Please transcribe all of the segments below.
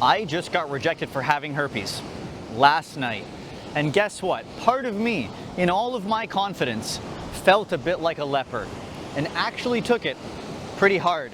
I just got rejected for having herpes last night. And guess what? Part of me, in all of my confidence, felt a bit like a leper and actually took it pretty hard.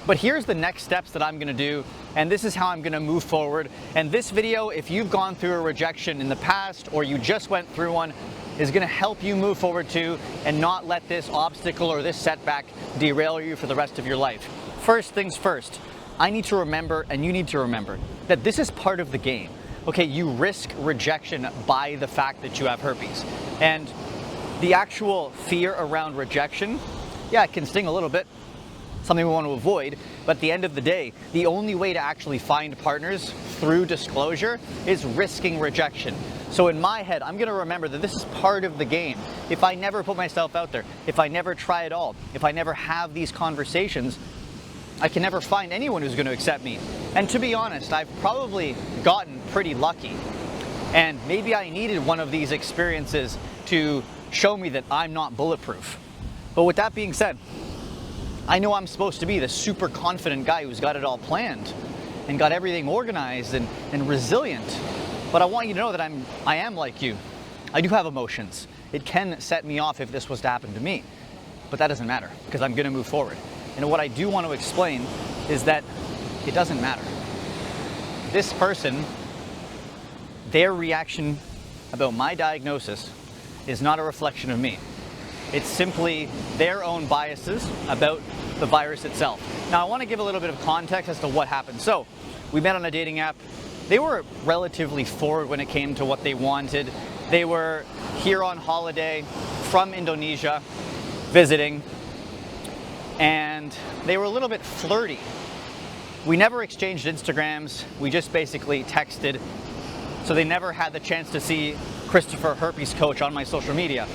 But here's the next steps that I'm gonna do, and this is how I'm gonna move forward. And this video, if you've gone through a rejection in the past or you just went through one, is gonna help you move forward too and not let this obstacle or this setback derail you for the rest of your life. First things first, I need to remember, and you need to remember, that this is part of the game. Okay, you risk rejection by the fact that you have herpes. And the actual fear around rejection, yeah, it can sting a little bit, something we want to avoid, but at the end of the day, the only way to actually find partners through disclosure is risking rejection. So in my head, I'm gonna remember that this is part of the game. If I never put myself out there, if I never try at all, if I never have these conversations, I can never find anyone who's going to accept me. And to be honest, I've probably gotten pretty lucky. And maybe I needed one of these experiences to show me that I'm not bulletproof. But with that being said, I know I'm supposed to be the super confident guy who's got it all planned and got everything organized and resilient. But I want you to know that I am like you. I do have emotions. It can set me off if this was to happen to me. But that doesn't matter because I'm going to move forward. And what I do want to explain is that it doesn't matter. This person, their reaction about my diagnosis is not a reflection of me. It's simply their own biases about the virus itself. Now, I want to give a little bit of context as to what happened. So, we met on a dating app. They were relatively forward when it came to what they wanted. They were here on holiday from Indonesia, visiting. And they were a little bit flirty. We never exchanged Instagrams, we just basically texted, so they never had the chance to see Christopher Herpes Coach on my social media.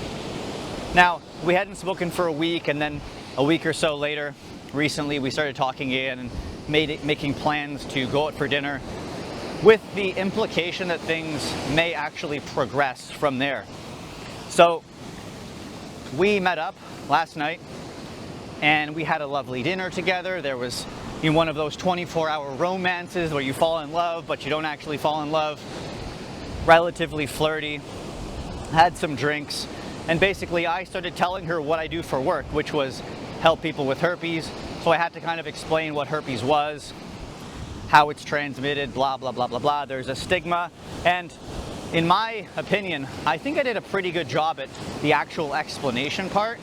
Now, we hadn't spoken for a week, and then a week or so later, recently we started talking again and making plans to go out for dinner with the implication that things may actually progress from there. So, we met up last night, and we had a lovely dinner together. There was one of those 24-hour romances where you fall in love, but you don't actually fall in love. Relatively flirty. Had some drinks. And basically, I started telling her what I do for work, which was help people with herpes. So I had to kind of explain what herpes was, how it's transmitted, blah, blah, blah, blah, blah. There's a stigma. And in my opinion, I think I did a pretty good job at the actual explanation part.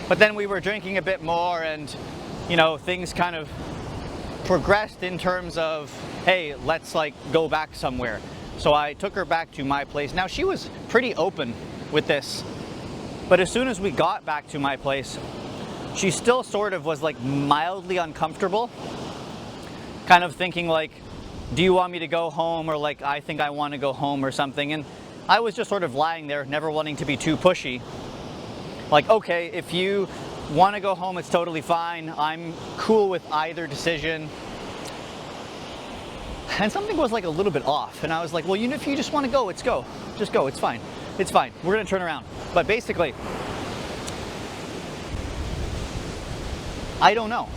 But then we were drinking a bit more and, things kind of progressed in terms of, hey, let's go back somewhere. So I took her back to my place. Now, she was pretty open with this, but as soon as we got back to my place, she still sort of was mildly uncomfortable, kind of thinking do you want me to go home, or I think I want to go home or something. And I was just sort of lying there, never wanting to be too pushy. Okay, if you want to go home, it's totally fine. I'm cool with either decision. And something was a little bit off. And I was like, well, if you just want to go, let's go. Just go, it's fine. It's fine. We're going to turn around. But basically, I don't know.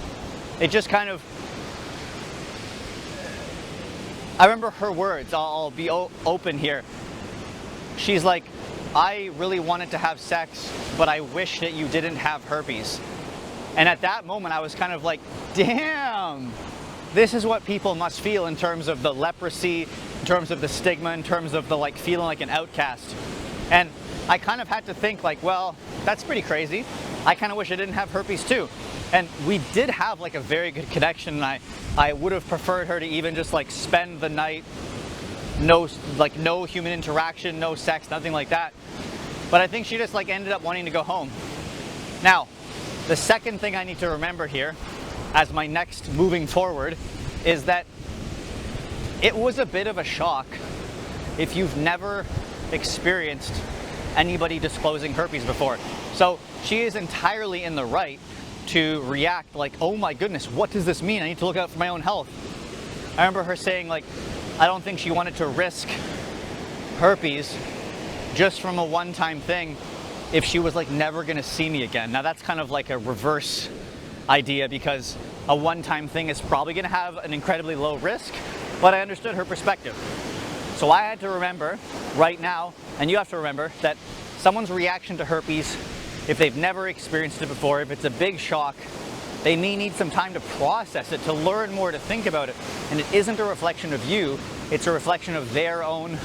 It just kind of, I remember her words. I'll be open here. She's like, I really wanted to have sex, but I wish that you didn't have herpes. And at that moment, I was kind of like, damn, this is what people must feel in terms of the leprosy, in terms of the stigma, in terms of the feeling like an outcast. And I kind of had to think well, that's pretty crazy. I kind of wish I didn't have herpes too. And we did have a very good connection, and I would have preferred her to even just spend the night. No human interaction, no sex, nothing like that. But I think she just ended up wanting to go home. Now, the second thing I need to remember here, as my next moving forward, is that it was a bit of a shock if you've never experienced anybody disclosing herpes before. So she is entirely in the right to react oh my goodness, what does this mean? I need to look out for my own health. I remember her saying I don't think she wanted to risk herpes just from a one-time thing if she was never going to see me again. Now that's kind of a reverse idea, because a one-time thing is probably going to have an incredibly low risk, but I understood her perspective. So I had to remember right now, and you have to remember, that someone's reaction to herpes, if they've never experienced it before, if it's a big shock, they may need some time to process it, to learn more, to think about it. And it isn't a reflection of you, it's a reflection of their own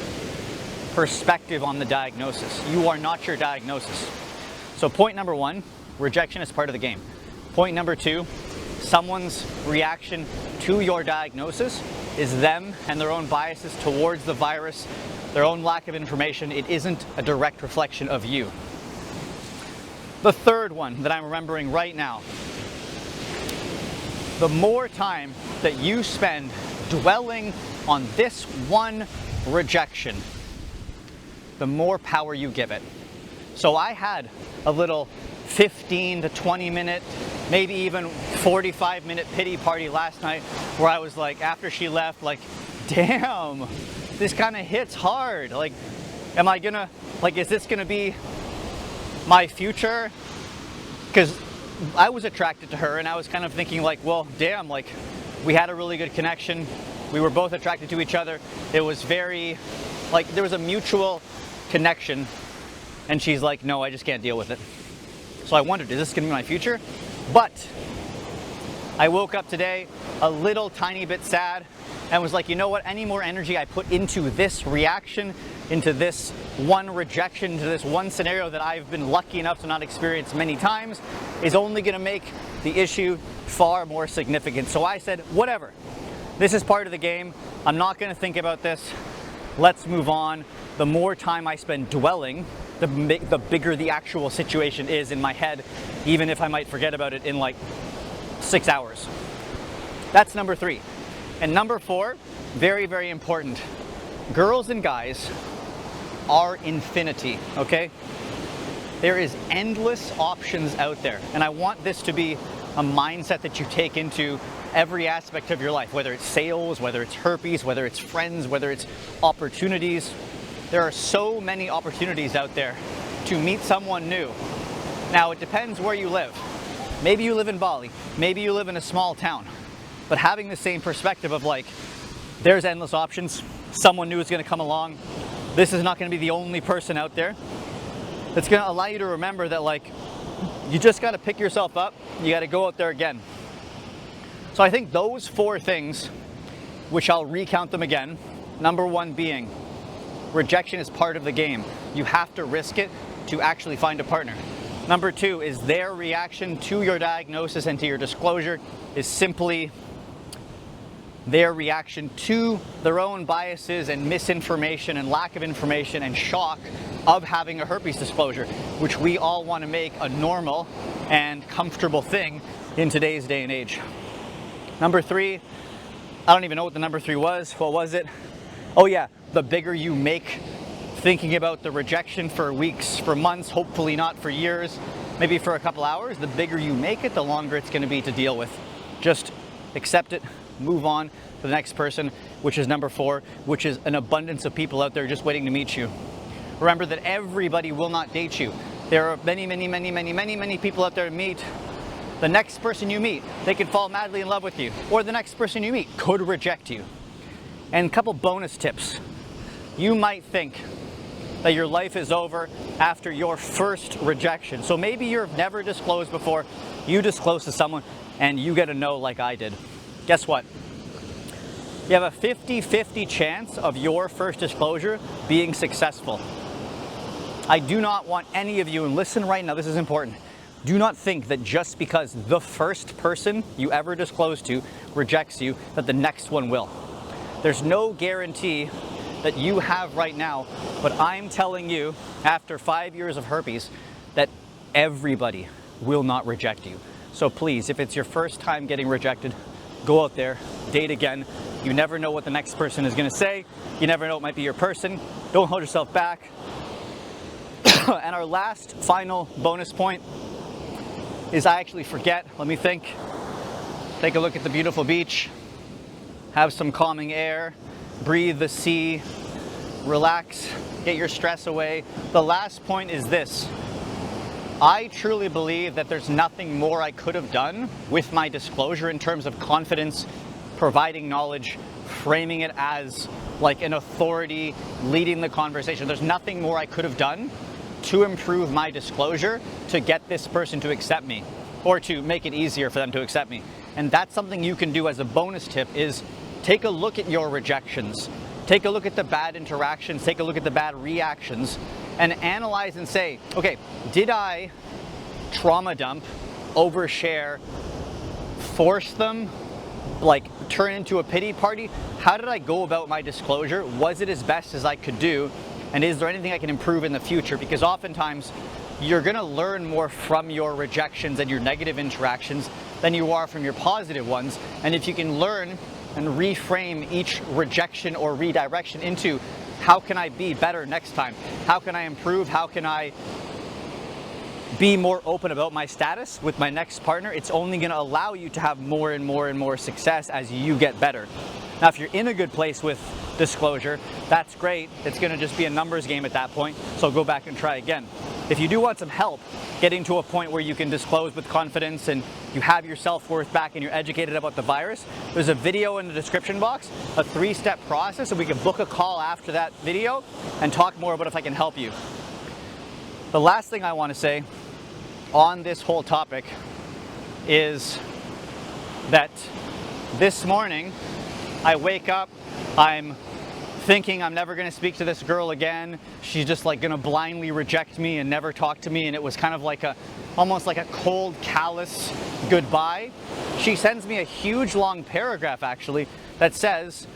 perspective on the diagnosis. You are not your diagnosis. So point number one, rejection is part of the game. Point number two, someone's reaction to your diagnosis is them and their own biases towards the virus, their own lack of information. It isn't a direct reflection of you. The third one that I'm remembering right now, the more time that you spend dwelling on this one rejection, the more power you give it. So I had a little 15 to 20 minute, maybe even 45-minute pity party last night where I was like, after she left, like, damn, this kind of hits hard. Like, am I gonna, like, is this gonna be my future? Because I was attracted to her and I was kind of thinking like, well, damn, like, we had a really good connection. We were both attracted to each other. It was very, like, there was a mutual connection. And she's like, no, I just can't deal with it. So I wondered, is this gonna be my future? But I woke up today a little tiny bit sad and was like, you know what, any more energy I put into this reaction, into this one rejection, into this one scenario that I've been lucky enough to not experience many times, is only gonna make the issue far more significant. So I said, whatever, this is part of the game. I'm not gonna think about this. Let's move on. The more time I spend dwelling, the bigger the actual situation is in my head, even if I might forget about it in like 6 hours. That's number three. And number four, very, very important. Girls and guys are infinity, okay? There is endless options out there. And I want this to be a mindset that you take into every aspect of your life, whether it's sales, whether it's herpes, whether it's friends, whether it's opportunities. There are so many opportunities out there to meet someone new. Now, it depends where you live. Maybe you live in Bali, maybe you live in a small town, but having the same perspective of like, there's endless options, someone new is gonna come along, this is not gonna be the only person out there, it's gonna allow you to remember that like, you just gotta pick yourself up, you gotta go out there again. So I think those four things, which I'll recount them again, number one being, rejection is part of the game. You have to risk it to actually find a partner. Number two is their reaction to your diagnosis and to your disclosure is simply their reaction to their own biases and misinformation and lack of information and shock of having a herpes disclosure, which we all want to make a normal and comfortable thing in today's day and age. Number three, I don't even know what the number three was. What was it? Oh yeah, the bigger you make thinking about the rejection for weeks, for months, hopefully not for years, maybe for a couple hours, the bigger you make it, the longer it's going to be to deal with. Just accept it, move on to the next person, which is number four, which is an abundance of people out there just waiting to meet you. Remember that everybody will not date you. There are many people out there to meet. The next person you meet, they could fall madly in love with you, or the next person you meet could reject you. And a couple bonus tips. You might think that your life is over after your first rejection. So maybe you've never disclosed before, you disclose to someone and you get a no like I did. Guess what? You have a 50-50 chance of your first disclosure being successful. I do not want any of you, and listen right now, this is important. Do not think that just because the first person you ever disclose to rejects you, that the next one will. There's no guarantee that you have right now, but I'm telling you, after 5 years of herpes, that everybody will not reject you. So please, if it's your first time getting rejected, go out there, date again. You never know what the next person is gonna say. You never know it might be your person. Don't hold yourself back. And our last, final bonus point is I actually forget. Let me think. Take a look at the beautiful beach. Have some calming air, breathe the sea, relax, get your stress away. The last point is this. I truly believe that there's nothing more I could have done with my disclosure in terms of confidence, providing knowledge, framing it as like an authority, leading the conversation. There's nothing more I could have done to improve my disclosure to get this person to accept me, or to make it easier for them to accept me. And that's something you can do as a bonus tip, is take a look at your rejections. Take a look at the bad interactions, take a look at the bad reactions, and analyze and say, okay, did I trauma dump, overshare, force them, like turn into a pity party? How did I go about my disclosure? Was it as best as I could do? And is there anything I can improve in the future? Because oftentimes you're gonna learn more from your rejections and your negative interactions than you are from your positive ones. And if you can learn and reframe each rejection or redirection into, how can I be better next time? How can I improve? How can I be more open about my status with my next partner? It's only going to allow you to have more and more and more success as you get better. Now, if you're in a good place with disclosure, that's great. It's going to just be a numbers game at that point, so go back and try again. If you do want some help getting to a point where you can disclose with confidence and you have your self-worth back and you're educated about the virus, there's a video in the description box, a 3-step process, and we can book a call after that video and talk more about if I can help you. The last thing I want to say on this whole topic is that this morning I wake up, I'm thinking I'm never going to speak to this girl again. She's just like going to blindly reject me and never talk to me, and it was kind of like almost like a cold, callous goodbye. She sends me a huge long paragraph actually that says,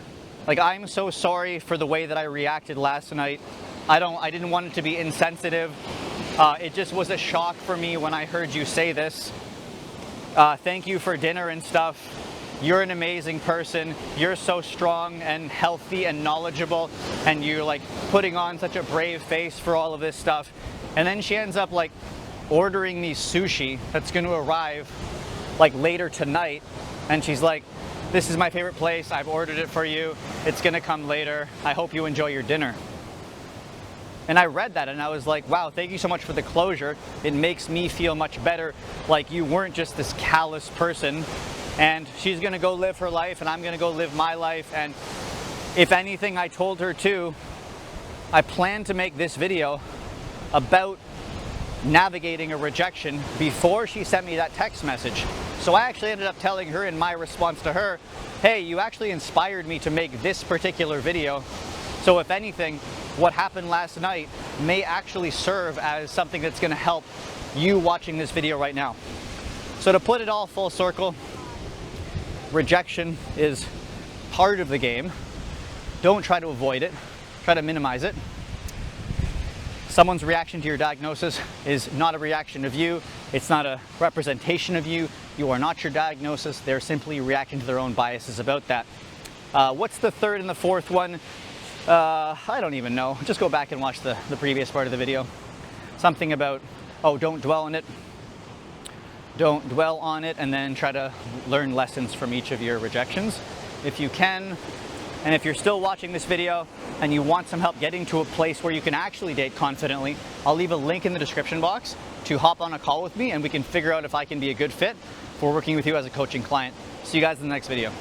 like, I'm so sorry for the way that I reacted last night. I didn't want it to be insensitive. It just was a shock for me when I heard you say this. Thank you for dinner and stuff. You're an amazing person. You're so strong and healthy and knowledgeable, and you're like putting on such a brave face for all of this stuff. And then she ends up like ordering me sushi that's going to arrive like later tonight, and she's like, this is my favorite place. I've ordered it for you. It's going to come later. I hope you enjoy your dinner. And I read that and I was like, wow, thank you so much for the closure. It makes me feel much better, like you weren't just this callous person, and she's gonna go live her life and I'm gonna go live my life. And if anything, I told her too, I plan to make this video about navigating a rejection before she sent me that text message. So I actually ended up telling her in my response to her, hey, you actually inspired me to make this particular video. So if anything, what happened last night may actually serve as something that's going to help you watching this video right now. So to put it all full circle, rejection is part of the game. Don't try to avoid it. Try to minimize it. Someone's reaction to your diagnosis is not a reaction of you. It's not a representation of you. You are not your diagnosis. They're simply reacting to their own biases about that. What's the third and the fourth one? I don't even know. Just go back and watch the previous part of the video. Something about, oh, don't dwell on it. Don't dwell on it, and then try to learn lessons from each of your rejections if you can. And if you're still watching this video and you want some help getting to a place where you can actually date confidently, I'll leave a link in the description box to hop on a call with me, and we can figure out if I can be a good fit for working with you as a coaching client. See you guys in the next video.